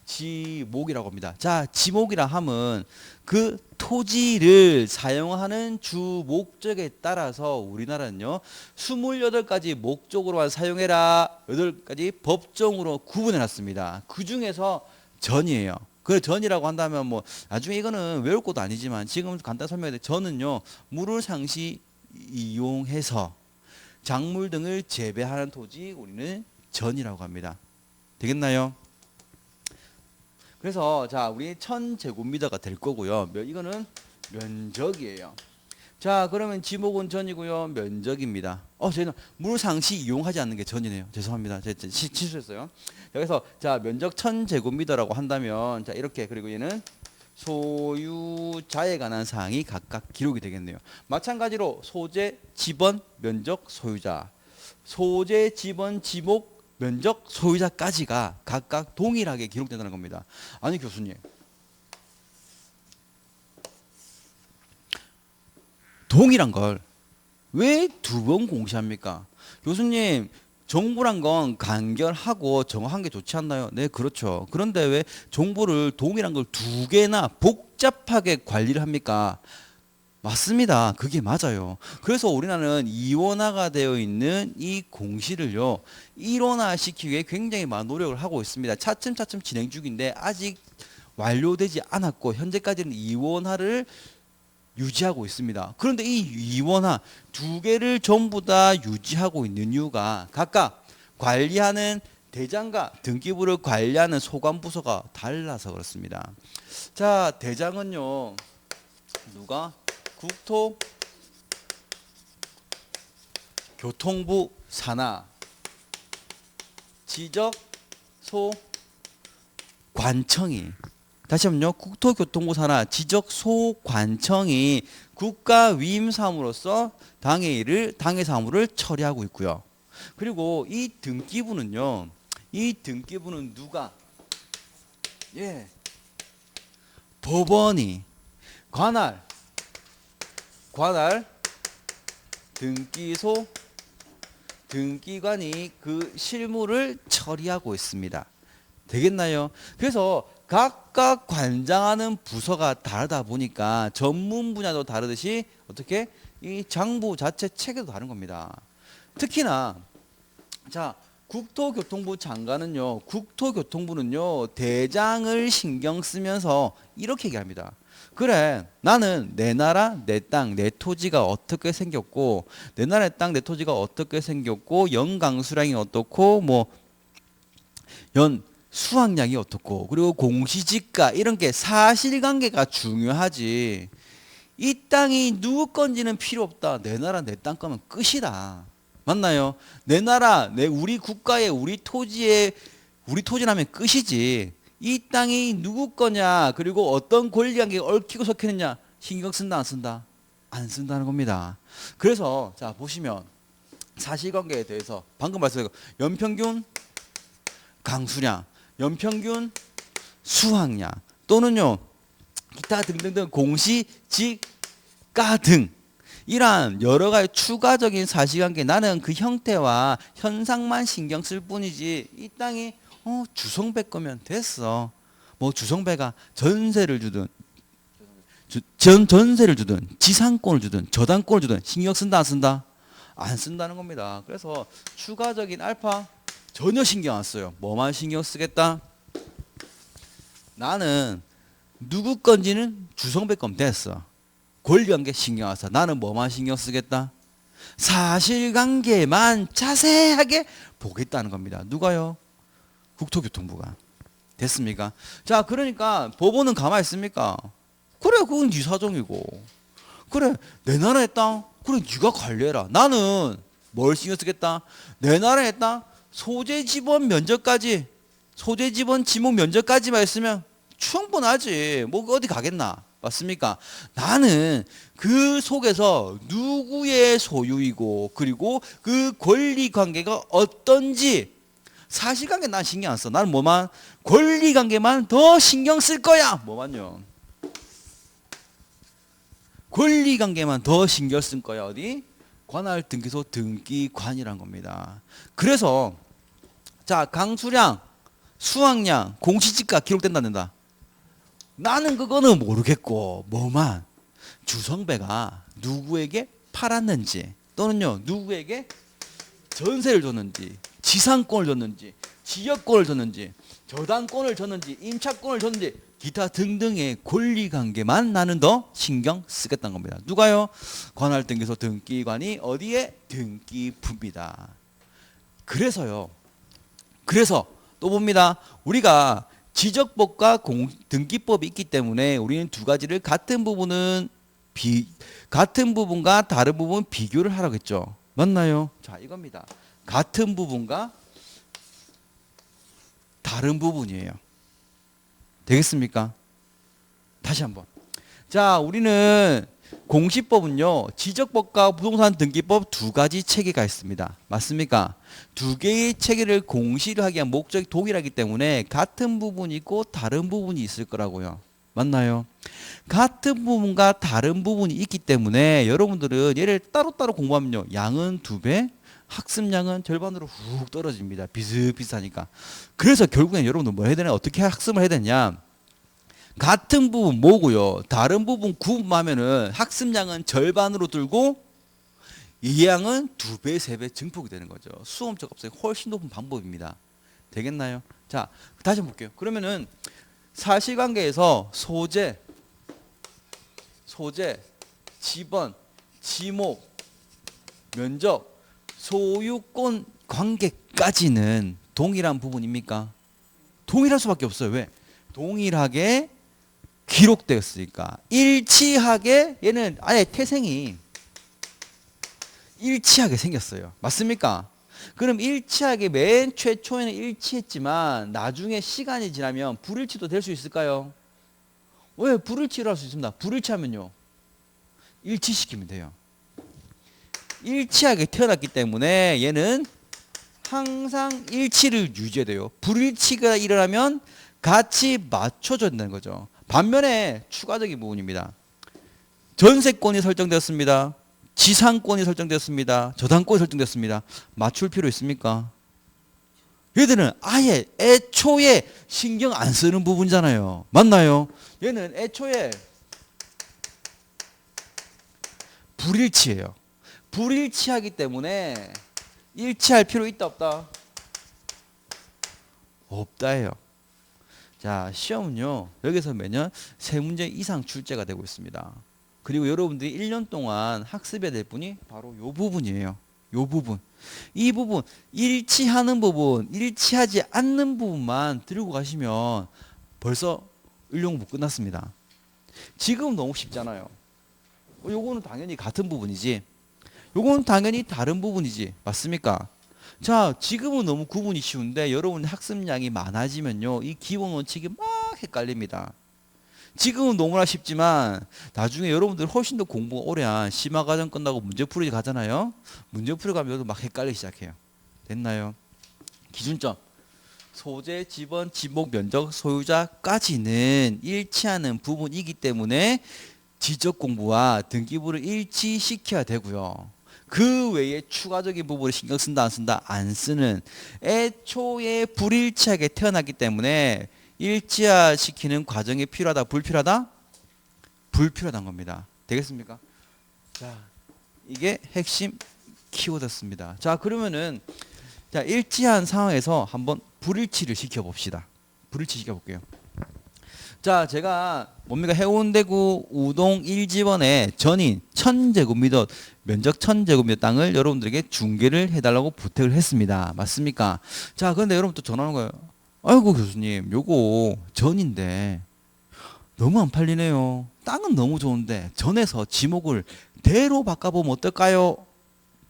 지목이라고 합니다. 자, 지목이라 함은 그 토지를 사용하는 주 목적에 따라서 우리나라는요 28가지 목적으로만 사용해라 8가지 법정으로 구분해 놨습니다. 그 중에서 전이에요. 그 전이라고 한다면 뭐 나중에 이거는 외울 것도 아니지만 지금 간단히 설명해 드릴게요. 전은요 물을 상시 이용해서 작물 등을 재배하는 토지 우리는 전이라고 합니다. 되겠나요? 그래서 자 우리 1000제곱미터가 될 거고요. 이거는 면적이에요. 자 그러면 지목은 전이고요. 면적입니다. 저희는 물상시 이용하지 않는 게 전이네요. 죄송합니다. 제가 실수했어요. 그래서 자 면적 1000제곱미터라고 한다면 자 이렇게 그리고 얘는 소유자에 관한 사항이 각각 기록이 되겠네요. 마찬가지로 소재, 지번, 면적, 소유자. 소재, 지번, 지목, 면적, 소유자까지가 각각 동일하게 기록된다는 겁니다. 아니 교수님. 동일한 걸 왜 두 번 공시합니까? 교수님 정보란 건 간결하고 정확한 게 좋지 않나요? 네 그렇죠. 그런데 왜 정보를 동일한 걸 두 개나 복잡하게 관리를 합니까? 맞습니다. 그게 맞아요. 그래서 우리나라는 이원화가 되어 있는 이 공시를요, 일원화 시키기 위해 굉장히 많은 노력을 하고 있습니다. 차츰차츰 진행 중인데 아직 완료되지 않았고 현재까지는 이원화를 유지하고 있습니다. 그런데 이 이원화 두 개를 전부 다 유지하고 있는 이유가 각각 관리하는 대장과 등기부를 관리하는 소관부서가 달라서 그렇습니다. 자, 대장은요, 누가? 국토교통부 산하 지적소관청이, 다시 한번요, 국토교통부 산하 지적소관청이 국가 위임사무로서 당의 일을, 당의 사무를 처리하고 있고요. 그리고 이 등기부는요, 이 등기부는 누가? 예, 법원이, 관할, 등기소, 등기관이 그 실무를 처리하고 있습니다. 되겠나요? 그래서 각각 관장하는 부서가 다르다 보니까 전문 분야도 다르듯이 어떻게 이 장부 자체 체계도 다른 겁니다. 특히나 자, 국토교통부 장관은요, 국토교통부는요, 대장을 신경 쓰면서 이렇게 얘기합니다. 그래, 나는 내 나라, 내 땅, 내 토지가 어떻게 생겼고, 내 나라, 내 땅, 내 토지가 어떻게 생겼고, 연강수량이 어떻고, 뭐, 수확량이 어떻고, 그리고 공시지가, 이런 게 사실관계가 중요하지. 이 땅이 누구 건지는 필요 없다. 내 나라, 내 땅 거면 끝이다. 맞나요? 내 나라, 우리 국가에, 우리 토지라면 끝이지. 이 땅이 누구 거냐, 그리고 어떤 권리관계가 얽히고 섞이느냐, 신경 쓴다, 안 쓴다? 안 쓴다는 겁니다. 그래서, 자, 보시면, 사실관계에 대해서, 방금 말씀드린 연평균 강수량, 연평균 수확량, 또는요, 기타 등등등 공시지가 등, 이러한 여러 가지 추가적인 사실관계, 나는 그 형태와 현상만 신경 쓸 뿐이지, 이 땅이 주성배 거면 됐어. 뭐 주성배가 전세를 주든 전세를 주든 지상권을 주든 저당권을 주든 신경 쓴다, 안 쓴다? 안 쓴다는 겁니다. 그래서 추가적인 알파 전혀 신경 안 써요. 뭐만 신경 쓰겠다? 나는 누구 건지는 주성배 거면 됐어. 권리관계 신경 안 써. 나는 뭐만 신경 쓰겠다? 사실관계만 자세하게 보겠다는 겁니다. 누가요? 국토교통부가. 됐습니까? 자, 그러니까 법원은 가만히 있습니까? 그래, 그건 네 사정이고. 그래, 내 나라의 땅, 그래, 네가 관리해라. 나는 뭘 신경 쓰겠다? 내 나라의 땅, 소재지번 면적까지, 소재지번 지목 면적까지만 있으면 충분하지. 뭐 어디 가겠나? 맞습니까? 나는 그 속에서 누구의 소유이고, 그리고 그 권리 관계가 어떤지, 사실관계 난 신경 안 써. 나는 뭐만? 권리관계만 더 신경 쓸 거야. 뭐만요? 권리관계만 더 신경 쓸 거야. 어디? 관할 등기소 등기관이란 겁니다. 그래서 자, 강수량, 수확량, 공시지가 기록된다, 안 된다? 나는 그거는 모르겠고, 뭐만? 주성배가 누구에게 팔았는지, 또는요, 누구에게 전세를 줬는지, 지상권을 줬는지, 지역권을 줬는지, 저당권을 줬는지, 임차권을 줬는지, 기타 등등의 권리관계만 나는 더 신경 쓰겠다는 겁니다. 누가요? 관할등기소 등기관이 어디에? 등기부입니다. 그래서요. 그래서 또 봅니다. 우리가 지적법과 등기법이 있기 때문에 우리는 두 가지를 같은 부분과 다른 부분 비교를 하라고 했죠. 맞나요? 자, 이겁니다. 같은 부분과 다른 부분이에요. 되겠습니까? 다시 한번. 자, 우리는 공시법은요, 지적법과 부동산 등기법 두 가지 체계가 있습니다. 맞습니까? 두 개의 체계를 공시를 하기 위한 목적이 동일하기 때문에 같은 부분이 있고 다른 부분이 있을 거라고요. 맞나요? 같은 부분과 다른 부분이 있기 때문에 여러분들은 얘를 따로따로 공부하면요, 양은 2배, 학습량은 절반으로 훅 떨어집니다. 비슷비슷하니까. 그래서 결국엔 여러분들 뭐 해야 되냐? 어떻게 학습을 해야 되냐? 같은 부분 뭐고요? 다른 부분 구분하면은 학습량은 절반으로 줄고 이해량은 2배, 3배 증폭이 되는 거죠. 수험적 값이 훨씬 높은 방법입니다. 되겠나요? 자, 다시 한번 볼게요. 그러면은 사실관계에서 소재, 지번, 지목, 면적, 소유권 관계까지는 동일한 부분입니까? 동일할 수밖에 없어요. 왜? 동일하게 기록되었으니까. 일치하게 얘는 아예 태생이 일치하게 생겼어요. 맞습니까? 그럼 일치하게 맨 최초에는 일치했지만 나중에 시간이 지나면 불일치도 될 수 있을까요? 왜 불일치를 할 수 있습니다. 불일치하면요. 일치시키면 돼요. 일치하게 태어났기 때문에 얘는 항상 일치를 유지해야 돼요. 불일치가 일어나면 같이 맞춰줘야 된다는 거죠. 반면에 추가적인 부분입니다. 전세권이 설정되었습니다. 지상권이 설정되었습니다. 저당권이 설정되었습니다. 맞출 필요 있습니까? 얘들은 아예 애초에 신경 안 쓰는 부분이잖아요. 맞나요? 얘는 애초에 불일치예요. 불일치하기 때문에 일치할 필요 있다 없다? 없다예요. 자, 시험은요. 여기서 매년 3문제 이상 출제가 되고 있습니다. 그리고 여러분들이 1년 동안 학습해야 될 분이 바로 이 부분이에요. 이 부분. 이 부분, 일치하는 부분, 일치하지 않는 부분만 들고 가시면 벌써 일용부 끝났습니다. 지금 너무 쉽잖아요. 요거는 당연히 같은 부분이지. 요거는 당연히 다른 부분이지. 맞습니까? 자, 지금은 너무 구분이 쉬운데 여러분 학습량이 많아지면요. 이 기본 원칙이 막 헷갈립니다. 지금은 너무나 쉽지만 나중에 여러분들 훨씬 더 공부가 오래 한 심화과정 끝나고 문제풀이 가잖아요. 문제풀이 가면 여러분 막 헷갈리기 시작해요. 됐나요? 기준점. 소재, 지번, 지목, 면적, 소유자까지는 일치하는 부분이기 때문에 지적 공부와 등기부를 일치시켜야 되고요. 그 외에 추가적인 부분을 신경 쓴다 안 쓴다 안 쓰는 애초에 불일치하게 태어났기 때문에 일치화시키는 과정이 필요하다 불필요하다? 불필요하다는 겁니다. 되겠습니까? 자, 이게 핵심 키워드였습니다. 자, 그러면은 자, 일치한 상황에서 한번 불일치를 시켜봅시다. 불일치 시켜볼게요. 자, 제가 뭡니까? 해운대구 우동 1지번의 전인 1000제곱미터 면적 1000제곱미터 땅을 여러분들에게 중개를 해달라고 부탁을 했습니다. 맞습니까? 자, 그런데 여러분 또 전화 오는 거예요. 아이고 교수님, 요거 전인데 너무 안 팔리네요. 땅은 너무 좋은데 전에서 지목을 대로 바꿔보면 어떨까요?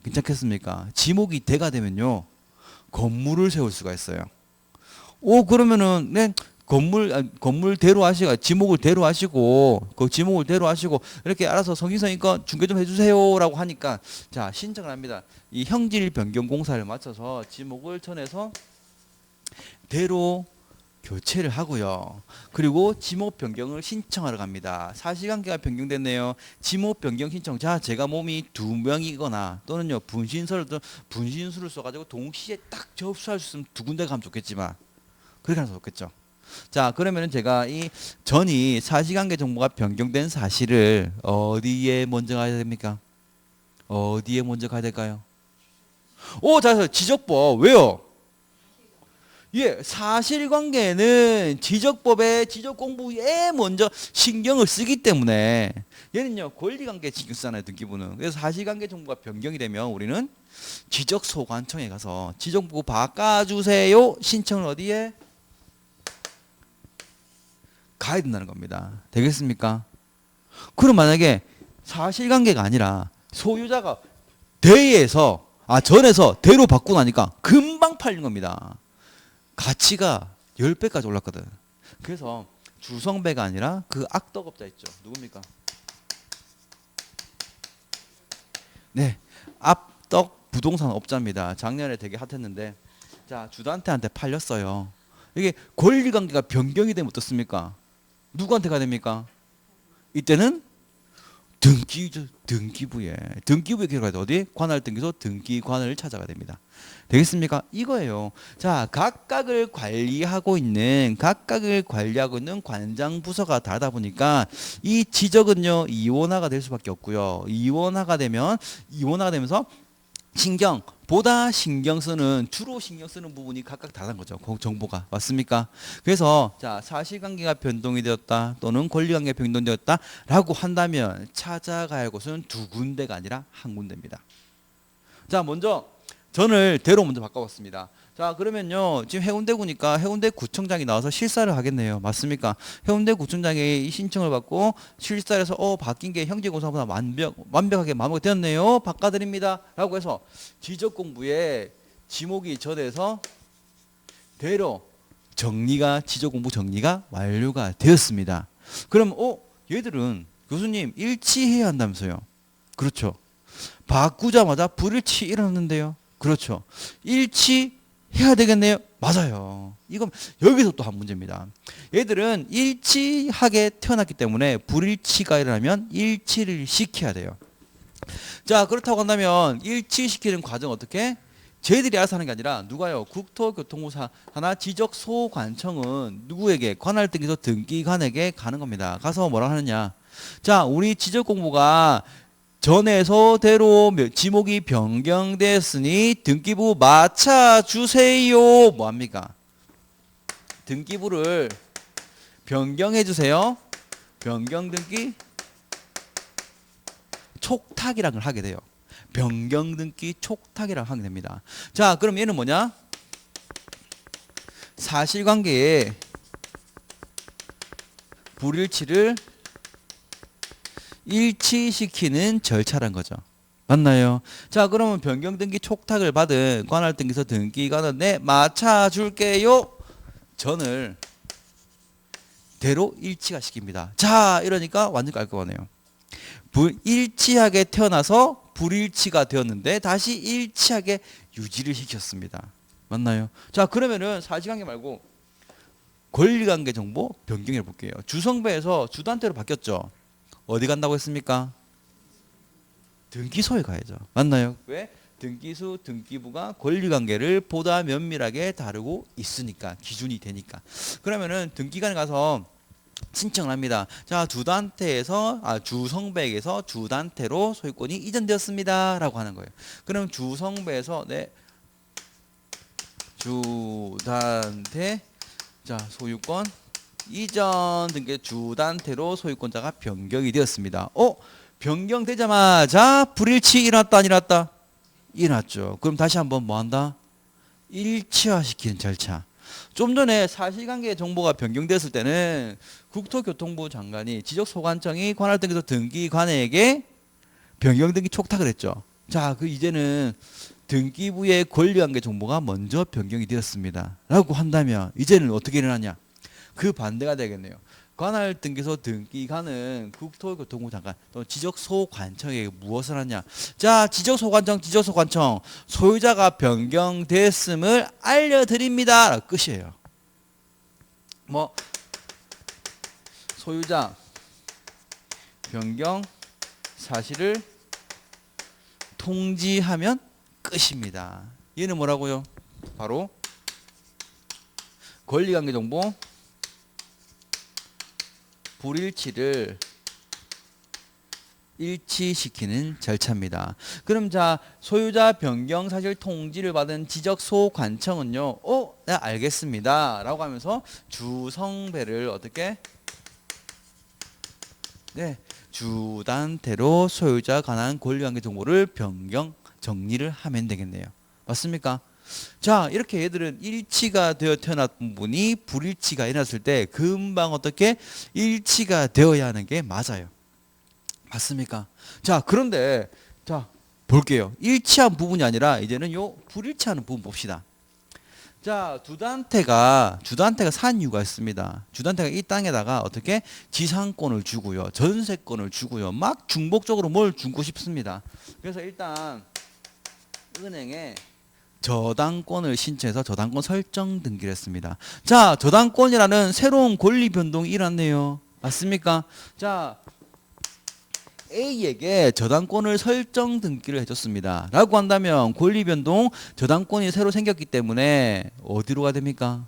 괜찮겠습니까? 지목이 대가 되면요 건물을 세울 수가 있어요. 오, 그러면은 네, 건물대로 하시고 지목을 대로 하시고 그 지목을 대로 하시고 이렇게 알아서 성의성의껏 중개 좀 해주세요라고 하니까 자, 신청을 합니다. 이 형질 변경 공사를 마쳐서 지목을 전해서 대로 교체를 하고요. 그리고 지목 변경을 신청하러 갑니다. 사실관계가 변경됐네요. 지목 변경 신청. 자, 제가 몸이 2명이거나 또는요 분신술을 써가지고 동시에 딱 접수할 수 있으면 2군데 가면 좋겠지만 그렇게 하면 좋겠죠. 자, 그러면은 제가 이 전이 사실관계 정보가 변경된 사실을 어디에 먼저 가야 됩니까? 어디에 먼저 가야 될까요? 오, 자, 지적법. 왜요? 예, 사실관계는 지적법의 지적공부에 먼저 신경을 쓰기 때문에 얘는요 권리관계 신경 쓰잖아요. 등기부는. 그래서 사실관계 정보가 변경이 되면 우리는 지적소관청에 가서 지적부 바꿔주세요 신청을 어디에 가야 된다는 겁니다. 되겠습니까? 그럼 만약에 사실관계가 아니라 소유자가 전에서 대로 바꾸고 나니까 금방 팔린 겁니다. 가치가 10배까지 올랐거든. 그래서 주성배가 아니라 그 악덕업자 있죠. 누굽니까? 네, 악덕 부동산 업자입니다. 작년에 되게 핫했는데 자, 주단태한테 팔렸어요. 이게 권리관계가 변경이 되면 어떻습니까? 누구한테 가야 됩니까? 이때는 등기부에 기록할 때 어디? 관할등기소 등기관을 찾아가야 됩니다. 되겠습니까? 이거예요. 자, 각각을 관리하고 있는 관장 부서가 다르다 보니까 이 지적은요 이원화가 될 수밖에 없고요. 이원화가 되면서 주로 신경 쓰는 부분이 각각 다른 거죠. 정보가. 맞습니까? 그래서, 자, 사실관계가 변동이 되었다, 또는 권리관계가 변동되었다, 라고 한다면 찾아가야 할 곳은 두 군데가 아니라 한 군데입니다. 자, 먼저, 전을 대로 먼저 바꿔봤습니다. 자, 그러면요, 지금 해운대구니까 해운대구청장이 나와서 실사를 하겠네요. 맞습니까? 해운대구청장이 이 신청을 받고 실사를 해서 바뀐 게 형제고사보다 완벽하게 마무리가 되었네요. 바꿔드립니다. 라고 해서 지적공부에 지목이 전해서 대로 지적공부 정리가 완료가 되었습니다. 그럼 얘들은 교수님 일치해야 한다면서요. 그렇죠. 바꾸자마자 불일치 일어났는데요. 그렇죠. 일치해야 되겠네요. 맞아요. 이건 여기서 또 한 문제입니다. 얘들은 일치하게 태어났기 때문에 불일치가 일어나면 일치를 시켜야 돼요. 자, 그렇다고 한다면 일치시키는 과정 어떻게? 쟤들이 알아서 하는 게 아니라 누가요? 국토교통부 산하 지적소관청은 누구에게? 관할등기소 등기관에게 가는 겁니다. 가서 뭐라 하느냐? 자, 우리 지적공부가 전에서대로 지목이 변경됐으니 등기부 맞춰주세요. 뭐합니까? 등기부를 변경해 주세요. 변경 등기 촉탁이라는 걸 하게 돼요. 변경 등기 촉탁이라고 하게 됩니다. 자, 그럼 얘는 뭐냐? 사실관계에 불일치를 일치시키는 절차란 거죠. 맞나요? 자, 그러면 변경등기 촉탁을 받은 관할등기소 등기관은 네, 맞춰줄게요. 전을 대로 일치가 시킵니다. 자, 이러니까 완전 깔끔하네요. 일치하게 태어나서 불일치가 되었는데 다시 일치하게 유지를 시켰습니다. 맞나요? 자, 그러면은 사실관계 말고 권리관계 정보 변경해 볼게요. 주성배에서 주단태로 바뀌었죠. 어디 간다고 했습니까? 등기소에 가야죠. 맞나요? 왜? 등기부가 권리관계를 보다 면밀하게 다루고 있으니까, 기준이 되니까. 그러면은 등기관에 가서 신청을 합니다. 자, 주성배에게서 주단태로 소유권이 이전되었습니다. 라고 하는 거예요. 그럼 주성배에서 네, 주단태, 자, 소유권 이전 등기 주단태로 소유권자가 변경이 되었습니다. 변경되자마자 불일치 일어났다 안 일어났다? 일어났죠. 그럼 다시 한번 뭐 한다? 일치화시키는 절차. 좀 전에 사실관계 정보가 변경됐을 때는 국토교통부 장관이 지적소관청이 관할등기소 등기관에게 변경등기 촉탁을 했죠. 자, 이제는 등기부의 권리관계 정보가 먼저 변경이 되었습니다. 라고 한다면 이제는 어떻게 일어나냐? 그 반대가 되겠네요. 관할등기소 등기관은 국토교통부 장관 또 지적소관청에게 무엇을 하냐? 자, 지적소관청 소유자가 변경됐음을 알려드립니다. 끝이에요. 뭐 소유자 변경 사실을 통지하면 끝입니다. 얘는 뭐라고요? 바로 권리관계 정보 불일치를 일치시키는 절차입니다. 그럼 자, 소유자 변경 사실 통지를 받은 지적소관청은요, 네, 알겠습니다. 라고 하면서 주성배를 어떻게? 네, 주단태로 소유자 관한 권리관계 정보를 변경, 정리를 하면 되겠네요. 맞습니까? 자, 이렇게 얘들은 일치가 되어 태어났던 분이 불일치가 일어났을 때 금방 어떻게 일치가 되어야 하는 게 맞아요. 맞습니까? 자, 그런데 자, 볼게요. 일치한 부분이 아니라 이제는 요 불일치하는 부분 봅시다. 자, 주단태가 산 이유가 있습니다. 주단태가 이 땅에다가 어떻게 지상권을 주고요, 전세권을 주고요, 막 중복적으로 뭘 주고 싶습니다. 그래서 일단 은행에 저당권을 신청해서 저당권 설정 등기를 했습니다. 자, 저당권이라는 새로운 권리 변동이 일어났네요. 맞습니까? 자, A에게 저당권을 설정 등기를 해줬습니다. 라고 한다면 권리 변동 저당권이 새로 생겼기 때문에 어디로 가야 됩니까?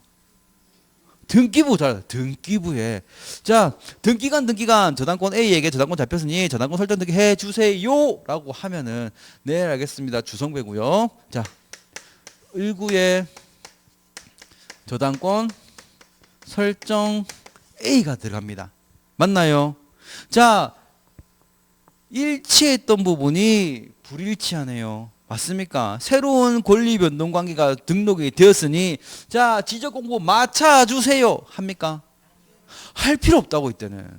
등기부 잘 등기부에 자 등기간 저당권 A에게 저당권 잡혔으니 저당권 설정 등기 해주세요라고 하면은 네 알겠습니다. 주성배고요. 자 1구에 저당권 설정 A가 들어갑니다. 맞나요? 자 일치했던 부분이 불일치하네요. 맞습니까? 새로운 권리 변동 관계가 등록이 되었으니 자 지적 공고 맞춰주세요 합니까? 할 필요 없다고 이때는.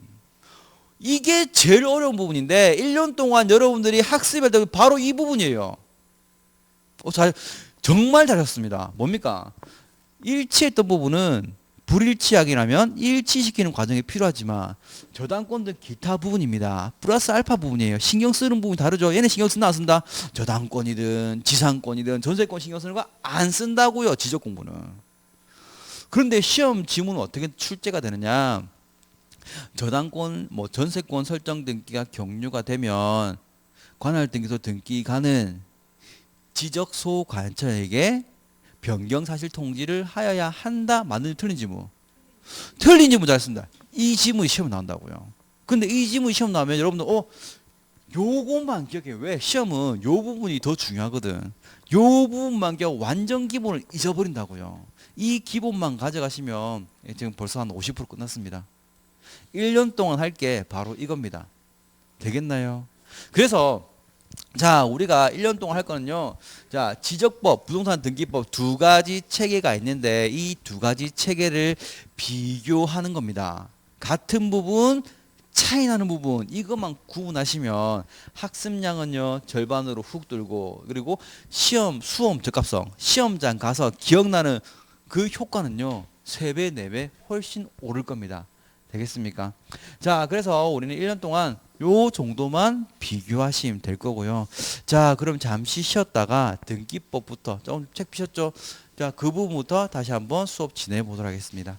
이게 제일 어려운 부분인데 1년 동안 여러분들이 학습할 때 바로 이 부분이에요. 정말 잘했습니다. 뭡니까? 일치했던 부분은 불일치하기라면 일치시키는 과정이 필요하지만 저당권 등 기타 부분입니다. 플러스 알파 부분이에요. 신경 쓰는 부분이 다르죠. 얘네 신경 쓴다 안 쓴다? 저당권이든 지상권이든 전세권 신경 쓰는 거 안 쓴다고요. 지적 공부는. 그런데 시험 지문은 어떻게 출제가 되느냐? 저당권 전세권 설정 등기가 경료가 되면 관할 등기소 등기관은 지적 소관청에게 변경 사실 통지를 하여야 한다. 맞는 틀린 지문. 틀린 지문 잘 쓴다. 이 지문이 시험 나온다고요. 근데 이 지문이 시험 나오면 여러분들 요것만 기억해. 왜? 시험은 요 부분이 더 중요하거든. 요 부분만 기억 완전 기본을 잊어버린다고요. 이 기본만 가져가시면 지금 벌써 한 50% 끝났습니다. 1년 동안 할 게 바로 이겁니다. 되겠나요? 그래서 자 우리가 1년 동안 할 거는요. 자 지적법, 부동산 등기법 두 가지 체계가 있는데 이 두 가지 체계를 비교하는 겁니다. 같은 부분, 차이 나는 부분 이것만 구분하시면 학습량은요 절반으로 훅 들고 그리고 시험 수험 적합성 시험장 가서 기억나는 그 효과는요 3배, 4배 훨씬 오를 겁니다. 되겠습니까? 자 그래서 우리는 1년 동안 요 정도만 비교하시면 될 거고요. 자 그럼 잠시 쉬었다가 등기법부터 좀 책 피셨죠? 자 그 부분부터 다시 한번 수업 진행해 보도록 하겠습니다.